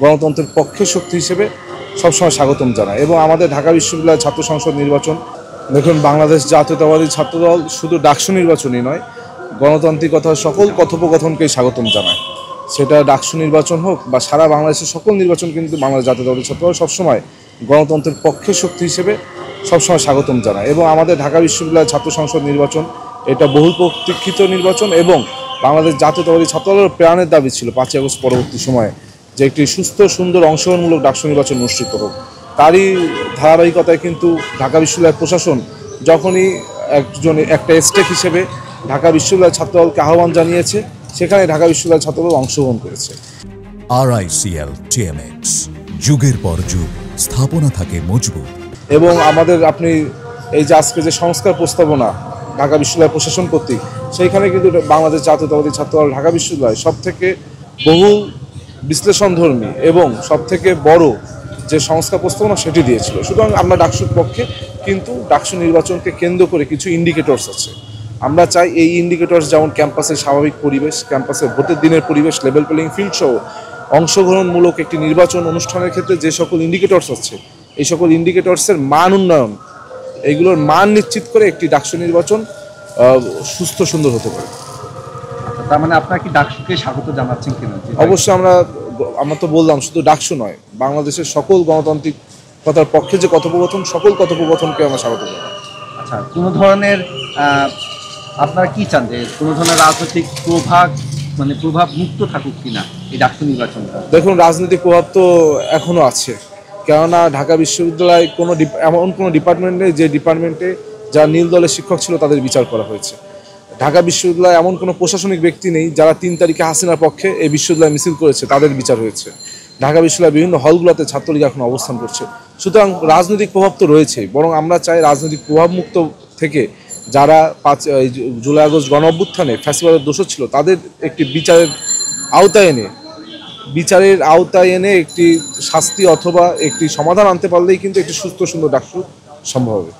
গণতন্ত্রের পক্ষে শক্তি হিসেবে সবসময় স্বাগতম জানায়। এবং আমাদের ঢাকা বিশ্ববিদ্যালয়ের ছাত্র সংসদ নির্বাচন, দেখুন, বাংলাদেশ জাতীয়তাবাদী ছাত্রদল শুধু ডাকসু নির্বাচনই নয়, গণতান্ত্রিকতার সকল কথোপকথনকেই স্বাগতম জানায়। সেটা ডাকসু নির্বাচন হোক বা সারা বাংলাদেশের সকল নির্বাচন, কিন্তু বাংলাদেশ জাতীয়তাবাদী ছাত্রদল সবসময় গণতন্ত্রের পক্ষে শক্তি হিসেবে সবসময় স্বাগতম জানায়। এবং আমাদের ঢাকা বিশ্ববিদ্যালয়ের ছাত্র সংসদ নির্বাচন এটা বহুল প্রতীক্ষিত নির্বাচন, এবং বাংলাদেশ জাতীয়তাবাদী ছাত্রদলের প্রাণের দাবি ছিল 5ই আগস্ট পরবর্তী সময়ে যে একটি সুস্থ, সুন্দর, অংশগ্রহণমূলক ডাকসু নির্বাচন অনুষ্ঠিত হোক। তারই ধারাবাহিকতায় কিন্তু ঢাকা বিশ্ববিদ্যালয় প্রশাসন যখনই একটা স্টেক হিসেবে ঢাকা বিশ্ববিদ্যালয় ছাত্রদলকে আহ্বান জানিয়েছে, সেখানে ঢাকা বিশ্ববিদ্যালয় ছাত্রদল অংশগ্রহণ করেছে। RICL TMX, যুগের পর যুগ স্থাপনা থাকে মজবুত। এবং আমাদের আপনি এই যে আজকে যে সংস্কার প্রস্তাবনা ঢাকা বিশ্ববিদ্যালয় প্রশাসন কর্তৃক, সেইখানে কিন্তু বাংলাদেশ জাতীয়তাবাদী ছাত্রদল ঢাকা বিশ্ববিদ্যালয় সবথেকে বহু বিশ্লেষণধর্মী এবং সবথেকে বড় যে সংস্কার প্রস্তাবনা সেটি দিয়েছিল। সুতরাং আমরা ডাকসুর পক্ষে, কিন্তু ডাকসু নির্বাচনকে কেন্দ্র করে কিছু ইন্ডিকেটরস আছে। আমরা চাই এই ইন্ডিকেটরস যেমন ক্যাম্পাসের স্বাভাবিক পরিবেশ, ক্যাম্পাসের ভোটের দিনের পরিবেশ, লেভেল প্লেইং ফিল্ড সহ অংশগ্রহণমূলক একটি নির্বাচন অনুষ্ঠানের ক্ষেত্রে যে সকল ইন্ডিকেটরস আছে, এই সকল ইন্ডিকেটরসের মান উন্নয়ন, এইগুলোর মান নিশ্চিত করে একটি ডাকসু নির্বাচন সুস্থ, সুন্দর হতে পারে। তার মানে আপনারা কি ডাকসুকে স্বাগত জানাচ্ছেন কিনা? অবশ্যই আমরা তো বললাম, শুধু ডাকসু নয়, বাংলাদেশের সকল গণতান্ত্রিকতার পক্ষে যে কথোপকথন, সকল কথোপকথনকে আমরা স্বাগত জানাই। আচ্ছা, কোনো ধরনের আপনারা কি চান যে কোনো ধরনের রাজনৈতিক প্রভাব মুক্ত থাকুক কিনা এই ডাকসু নির্বাচনটা? দেখুন, রাজনৈতিক প্রভাব তো এখনও আছে, কেননা ঢাকা বিশ্ববিদ্যালয় এমন কোনো ডিপার্টমেন্ট নেই যে ডিপার্টমেন্টে যারা নীল দলের শিক্ষক ছিল তাদের বিচার করা হয়েছে। ঢাকা বিশ্ববিদ্যালয়ে এমন কোনো প্রশাসনিক ব্যক্তি নেই যারা 3 তারিখে হাসিনার পক্ষে এই বিশ্ববিদ্যালয় মিছিল করেছে, তাদের বিচার হয়েছে। ঢাকা বিশ্ববিদ্যালয়ের বিভিন্ন হলগুলোতে ছাত্রলীগ এখন অবস্থান করছে। সুতরাং রাজনৈতিক প্রভাব তো রয়েছেই, বরং আমরা চাই রাজনৈতিক প্রভাবমুক্ত থেকে যারা জুলাই আগস্ট গণ অভ্যুত্থানে ফ্যাসিবাদের দোষর ছিল তাদের একটি বিচারের আওতায় এনে একটি শাস্তি অথবা একটি সমাধান আনতে পারলেই কিন্তু একটি সুস্থ, সুন্দর ডাকসু সম্ভব হবে।